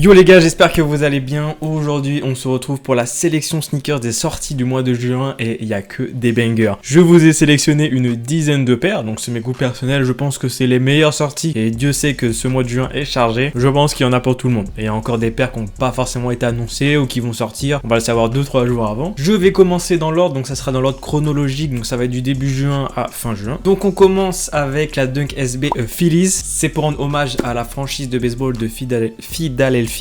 Yo les gars, j'espère que vous allez bien. Aujourd'hui, on se retrouve pour la sélection sneakers des sorties du mois de juin et il n'y a que des bangers. Je vous ai sélectionné une dizaine de paires, donc c'est mes goûts personnels. Je pense que c'est les meilleures sorties et Dieu sait que ce mois de juin est chargé. Je pense qu'il y en a pour tout le monde. Et il y a encore des paires qui n'ont pas forcément été annoncées ou qui vont sortir. On va le savoir 2-3 jours avant. Je vais commencer dans l'ordre, donc ça sera dans l'ordre chronologique, donc ça va être du début juin à fin juin. Donc on commence avec la Dunk SB Phillies. C'est pour rendre hommage à la franchise de baseball de Philadelphie.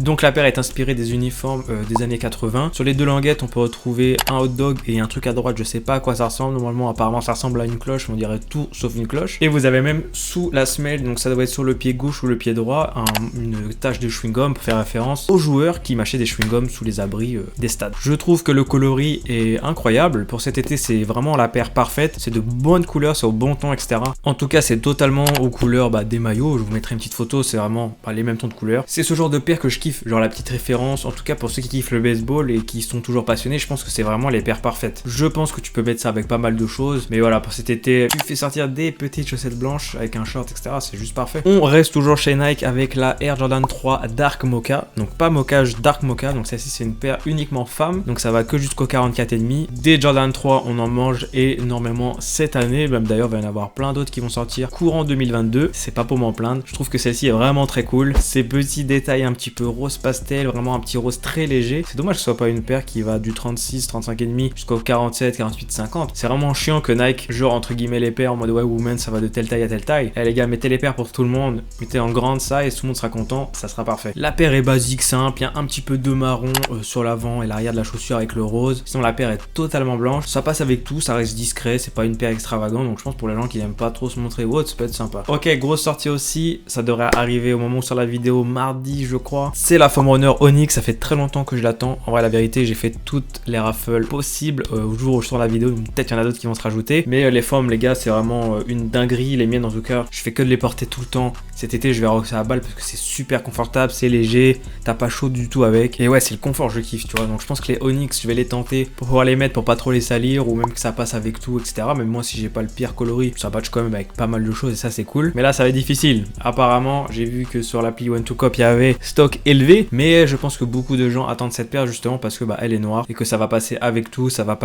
Donc la paire est inspirée des uniformes des années 80. Sur les deux languettes, on peut retrouver un hot dog et un truc à droite, je sais pas à quoi ça ressemble. Normalement, apparemment, ça ressemble à une cloche, on dirait tout sauf une cloche. Et vous avez même sous la semelle, donc ça doit être sur le pied gauche ou le pied droit, une tache de chewing-gum pour faire référence aux joueurs qui mâchaient des chewing-gums sous les abris des stades. Je trouve que le coloris est incroyable. Pour cet été, c'est vraiment la paire parfaite. C'est de bonnes couleurs, c'est au bon ton, etc. En tout cas, c'est totalement aux couleurs des maillots. Je vous mettrai une petite photo, c'est vraiment les mêmes tons de couleurs. C'est ce genre de paire que je kiffe, genre la petite référence, en tout cas pour ceux qui kiffent le baseball et qui sont toujours passionnés, je pense que c'est vraiment les paires parfaites. Je pense que tu peux mettre ça avec pas mal de choses, mais voilà, pour cet été, tu fais sortir des petites chaussettes blanches avec un short, etc. C'est juste parfait. On reste toujours chez Nike avec la Air Jordan 3 Dark Mocha, donc pas mocage, Dark Mocha, donc celle-ci c'est une paire uniquement femme, donc ça va que jusqu'au 44,5. Des Jordan 3, on en mange énormément cette année, même d'ailleurs il va y en avoir plein d'autres qui vont sortir courant 2022, c'est pas pour m'en plaindre. Je trouve que celle-ci est vraiment très cool, ces petits détails un petit peu rose pastel, vraiment un petit rose très léger. C'est dommage que ce soit pas une paire qui va du 36, 35,5 jusqu'au 47, 48, 50. C'est vraiment chiant que Nike, genre entre guillemets les paires en mode ouais woman ça va de telle taille à telle taille. Eh les gars, mettez les paires pour tout le monde, mettez en grande size, tout le monde sera content, ça sera parfait. La paire est basique, simple, il y a un petit peu de marron sur l'avant et l'arrière de la chaussure avec le rose. Sinon la paire est totalement blanche, ça passe avec tout, ça reste discret, c'est pas une paire extravagante, donc je pense pour les gens qui n'aiment pas trop se montrer ou autre, ça peut être sympa. Ok, grosse sortie aussi, ça devrait arriver au moment où sur la vidéo mardi je crois. C'est la Foam Runner Onyx, ça fait très longtemps que je l'attends. En vrai la vérité, j'ai fait toutes les raffles possibles au jour où je sors la vidéo, donc peut-être il y en a d'autres qui vont se rajouter. Mais les foams les gars, c'est vraiment une dinguerie, les miennes en tout cas. Je fais que de les porter tout le temps. Cet été je vais roxer à balle parce que c'est super confortable, c'est léger, t'as pas chaud du tout avec. Et ouais, c'est le confort, je kiffe, tu vois. Donc je pense que les Onyx, je vais les tenter pour pouvoir les mettre pour pas trop les salir ou même que ça passe avec tout, etc. Même moi si j'ai pas le pire coloris, ça match quand même avec pas mal de choses et ça c'est cool. Mais là ça va être difficile. Apparemment, j'ai vu que sur l'appli One2Cop il y avait stock élevé, mais je pense que beaucoup de gens attendent cette paire justement parce que elle est noire et que ça va passer avec tout, ça va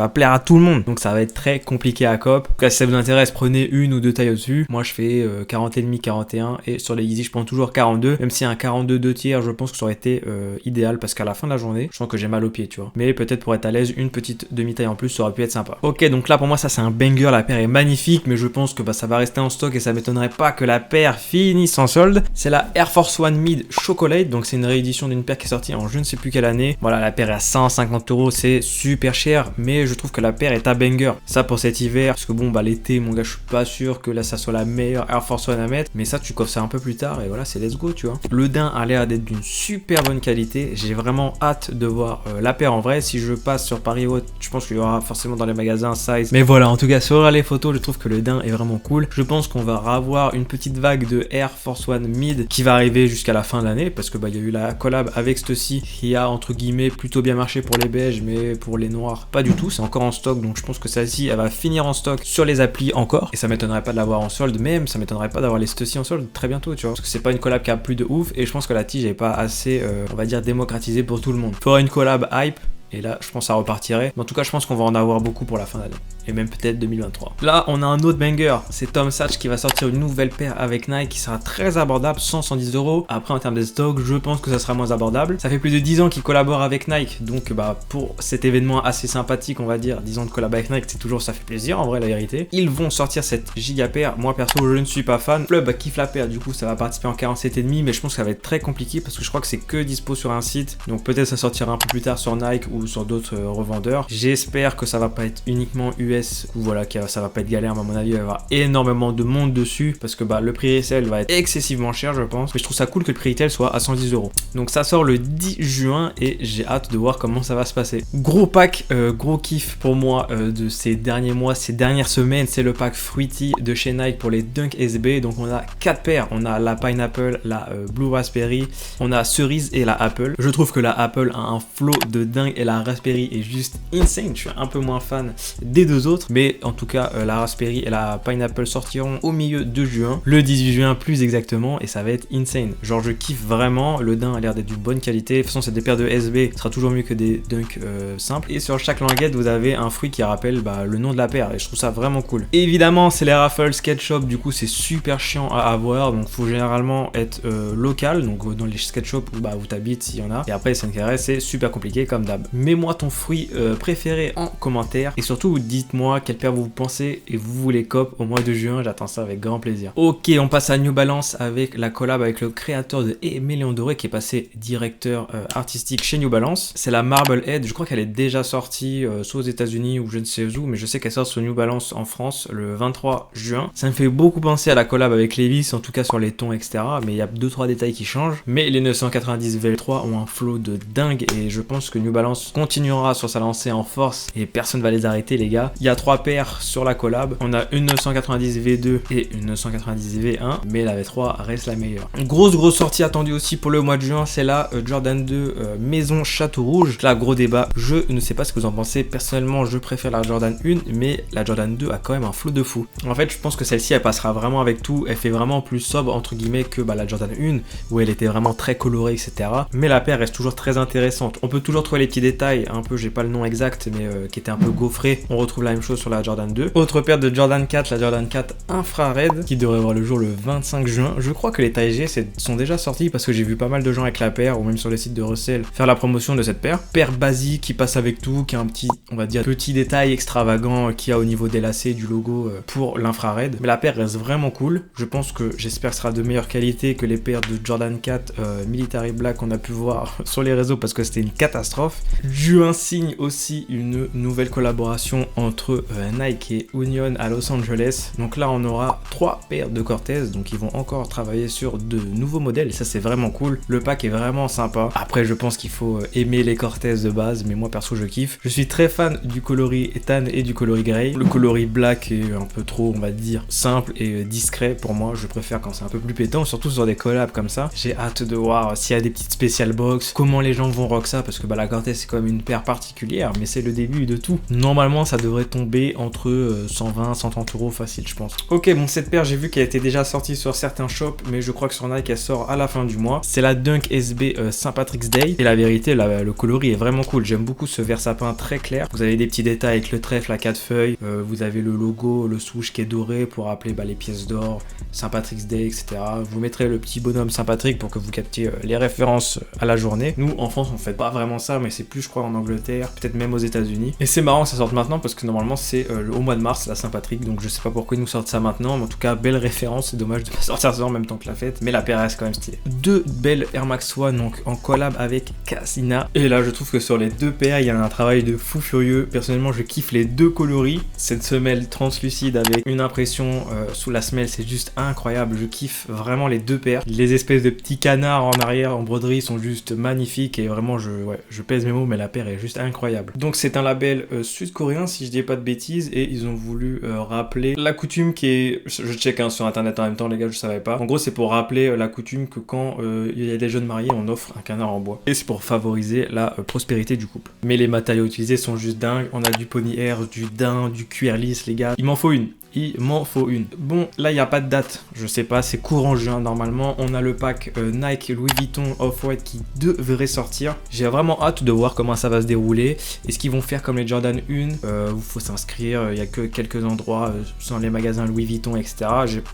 plaire à tout le monde. Donc ça va être très compliqué à cop. En tout cas, si ça vous intéresse, prenez une ou deux tailles au-dessus. Moi je fais 40,5, 41 et sur les Yeezy je prends toujours 42. Même si un 42 2 tiers, je pense que ça aurait été idéal parce qu'à la fin de la journée, je sens que j'ai mal aux pieds, tu vois. Mais peut-être pour être à l'aise, une petite demi-taille en plus, ça aurait pu être sympa. Ok, donc là pour moi ça c'est un banger, la paire est magnifique, mais je pense que ça va rester en stock et ça m'étonnerait pas que la paire finisse en solde. C'est la Air Force One Mid Chocolate, donc c'est une réédition d'une paire qui est sortie en je ne sais plus quelle année. Voilà, la paire est à 150 €, c'est super cher, mais je trouve que la paire est à banger. Ça pour cet hiver, parce que bon l'été mon gars, je suis pas sûr que là ça soit la meilleure Air Force One à mettre, mais ça tu coffres ça un peu plus tard et voilà, c'est let's go, tu vois. Le daim a l'air d'être d'une super bonne qualité, j'ai vraiment hâte de voir la paire en vrai. Si je passe sur Paris Haute, je pense qu'il y aura forcément dans les magasins size, mais voilà, en tout cas sur les photos, je trouve que le daim est vraiment cool. Je pense qu'on va avoir une petite vague de Air Force One Mid qui va arriver jusqu'à la fin de l'année parce que il y a eu la collab avec ceci qui a entre guillemets plutôt bien marché pour les beiges, mais pour les noirs pas du tout, c'est encore en stock, donc je pense que celle-ci elle va finir en stock sur les applis encore et ça m'étonnerait pas de l'avoir en solde, même ça m'étonnerait pas d'avoir les ceci en solde très bientôt, tu vois, parce que c'est pas une collab qui a plus de ouf et je pense que la tige est pas assez on va dire démocratisée pour tout le monde. Faudra une collab hype et là je pense que ça repartirait, mais en tout cas je pense qu'on va en avoir beaucoup pour la fin d'année et même peut-être 2023. Là on a un autre banger, c'est Tom Sachs qui va sortir une nouvelle paire avec Nike qui sera très abordable, 110 €. Après en termes de stock, je pense que ça sera moins abordable. Ça fait plus de 10 ans qu'ils collaborent avec Nike, donc pour cet événement assez sympathique, on va dire 10 ans de collab avec Nike, c'est toujours, ça fait plaisir en vrai la vérité. Ils vont sortir cette giga paire, moi perso je ne suis pas fan. Club kiffe la paire, du coup ça va participer en 47,5, mais je pense que ça va être très compliqué parce que je crois que c'est que dispo sur un site, donc peut-être ça sortira un peu plus tard sur Nike ou sur d'autres revendeurs. J'espère que ça va pas être uniquement US, ou voilà, ça va pas être galère, mais à mon avis il va y avoir énormément de monde dessus parce que le prix resell va être excessivement cher je pense, mais je trouve ça cool que le prix retail soit à 110 €. Donc ça sort le 10 juin et j'ai hâte de voir comment ça va se passer. Gros pack, gros kiff pour moi de ces derniers mois, ces dernières semaines, c'est le pack Fruity de chez Nike pour les Dunk SB. Donc on a 4 paires, on a la Pineapple, la Blue Raspberry, on a Cerise et la Apple. Je trouve que la Apple a un flow de dingue et la Raspberry est juste insane. Je suis un peu moins fan des deux autres, mais en tout cas la Raspberry et la Pineapple sortiront au milieu de juin, le 18 juin plus exactement, et ça va être insane. Genre je kiffe vraiment, le din a l'air d'être d'une bonne qualité. De toute façon c'est des paires de SB, ce sera toujours mieux que des Dunk simples. Et sur chaque languette vous avez un fruit qui rappelle le nom de la paire, et je trouve ça vraiment cool. Et évidemment c'est les raffles skate shop, du coup c'est super chiant à avoir, donc faut généralement être local, donc dans les skate shops où vous t'habites s'il y en a, et après SNKRS c'est super compliqué comme d'hab. Mets-moi ton fruit préféré en commentaire, et surtout dites-moi quelle paire vous pensez et vous voulez cop au mois de juin, j'attends ça avec grand plaisir. Ok, on passe à New Balance avec la collab avec le créateur de Méléon Doré qui est passé directeur artistique chez New Balance. C'est la Marble Head, je crois qu'elle est déjà sortie soit aux États-Unis ou je ne sais où, mais je sais qu'elle sort sur New Balance en France le 23 juin. Ça me fait beaucoup penser à la collab avec Levi's, en tout cas sur les tons, etc. Mais il y a 2-3 détails qui changent. Mais les 990 V3 ont un flow de dingue et je pense que New Balance continuera sur sa lancée en force et personne va les arrêter, les gars. Il y a 3 paires sur la collab. On a une 990 V2 et une 990 V1, mais la V3 reste la meilleure. Une grosse sortie attendue aussi pour le mois de juin, c'est la Jordan 2 Maison Château Rouge. Là, gros débat. Je ne sais pas ce que vous en pensez. Personnellement, je préfère la Jordan 1, mais la Jordan 2 a quand même un flow de fou. En fait, je pense que celle-ci, elle passera vraiment avec tout. Elle fait vraiment plus sobre, entre guillemets, que la Jordan 1, où elle était vraiment très colorée, etc. Mais la paire reste toujours très intéressante. On peut toujours trouver les petits détails, un peu, j'ai pas le nom exact, mais qui était un peu gaufré. On retrouve la même chose sur la Jordan 2. Autre paire de Jordan 4, la Jordan 4 Infrared, qui devrait voir le jour le 25 juin. Je crois que les tailles G sont déjà sortis parce que j'ai vu pas mal de gens avec la paire, ou même sur les sites de resell, faire la promotion de cette paire. Paire basique qui passe avec tout, qui a un petit, on va dire, petit détail extravagant qu'il y a au niveau des lacets, du logo pour l'infrared. Mais la paire reste vraiment cool. Je pense que j'espère que ce sera de meilleure qualité que les paires de Jordan 4 Military Black qu'on a pu voir sur les réseaux parce que c'était une catastrophe. Juin signe aussi une nouvelle collaboration entre Nike et Union à Los Angeles. Donc là on aura 3 paires de Cortez, donc ils vont encore travailler sur de nouveaux modèles et ça c'est vraiment cool. Le pack est vraiment sympa. Après je pense qu'il faut aimer les Cortez de base, mais moi perso je kiffe. Je suis très fan du coloris tan et du coloris grey. Le coloris black est un peu trop, on va dire, simple et discret pour moi. Je préfère quand c'est un peu plus pétant, surtout sur des collabs comme ça. J'ai hâte de voir s'il y a des petites spécial box, comment les gens vont rock ça, parce que la Cortez c'est quand même une paire particulière, mais c'est le début de tout. Normalement ça devrait tomber entre 120 130 euros facile, je pense. Ok, bon, cette paire j'ai vu qu'elle était déjà sortie sur certains shops, mais je crois que sur Nike elle sort à la fin du mois. C'est la Dunk SB Saint Patrick's Day, et la vérité le coloris est vraiment cool. J'aime beaucoup ce vert sapin très clair. Vous avez des petits détails avec le trèfle à 4 feuilles, vous avez le logo, le swoosh qui est doré pour rappeler les pièces d'or, Saint Patrick's Day, etc. Vous mettrez le petit bonhomme Saint Patrick pour que vous captiez les références à la journée. Nous en France on fait pas vraiment ça, mais c'est plus je crois en Angleterre, peut-être même aux États-Unis. Et c'est marrant que ça sorte maintenant parce que normalement c'est au mois de mars la Saint-Patrick, donc je sais pas pourquoi ils nous sortent ça maintenant, mais en tout cas belle référence. C'est dommage de pas sortir ça en même temps que la fête, mais la paire reste quand même stylée. 2 belles Air Max One donc en collab avec Cassina, et là je trouve que sur les 2 paires il y a un travail de fou furieux. Personnellement je kiffe les 2 coloris. Cette semelle translucide avec une impression sous la semelle, c'est juste incroyable. Je kiffe vraiment les 2 paires. Les espèces de petits canards en arrière en broderie sont juste magnifiques et vraiment je pèse mes mots, mais la paire est juste incroyable. Donc c'est un label sud-coréen si je dis pas de bêtises, et ils ont voulu rappeler la coutume qui est, je check sur internet en même temps les gars, je savais pas. En gros c'est pour rappeler la coutume que quand il y a des jeunes mariés on offre un canard en bois, et c'est pour favoriser la prospérité du couple. Mais les matériaux utilisés sont juste dingues. On a du pony air, du daim, du cuir lisse les gars, il m'en faut une. Il m'en faut une. Bon, là, il n'y a pas de date. Je sais pas, c'est courant juin normalement. On a le pack Nike Louis Vuitton Off-White qui devrait sortir. J'ai vraiment hâte de voir comment ça va se dérouler. Est-ce qu'ils vont faire comme les Jordan 1 où il faut s'inscrire, il n'y a que quelques endroits dans les magasins Louis Vuitton, etc.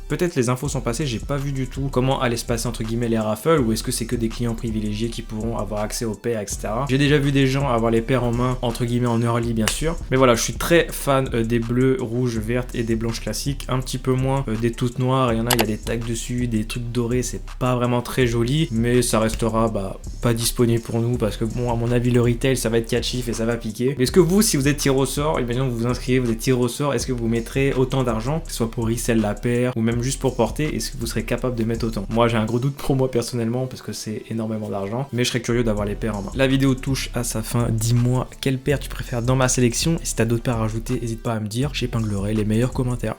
Peut-être les infos sont passées, j'ai pas vu du tout comment allait se passer entre guillemets les raffles, ou est-ce que c'est que des clients privilégiés qui pourront avoir accès aux paires, etc. J'ai déjà vu des gens avoir les paires en main, entre guillemets en early bien sûr. Mais voilà, je suis très fan des bleus, rouges, vertes et des blanches classiques, un petit peu moins des toutes noires. Il y a des tags dessus, des trucs dorés, c'est pas vraiment très joli, mais ça restera pas disponible pour nous parce que bon, à mon avis le retail ça va être catchy et ça va piquer. Est-ce que vous, si vous êtes tiré au sort, imaginons que vous vous inscrivez, vous êtes tiré au sort, est-ce que vous mettrez autant d'argent, que ce soit pour resell la paire ou même juste pour porter, est-ce que vous serez capable de mettre autant? Moi j'ai un gros doute pour moi personnellement parce que c'est énormément d'argent, mais je serais curieux d'avoir les paires en main. La vidéo touche à sa fin, dis-moi quelle paire tu préfères dans ma sélection, et si t'as d'autres paires à rajouter, n'hésite pas à me dire, j'épinglerai les meilleurs commentaires.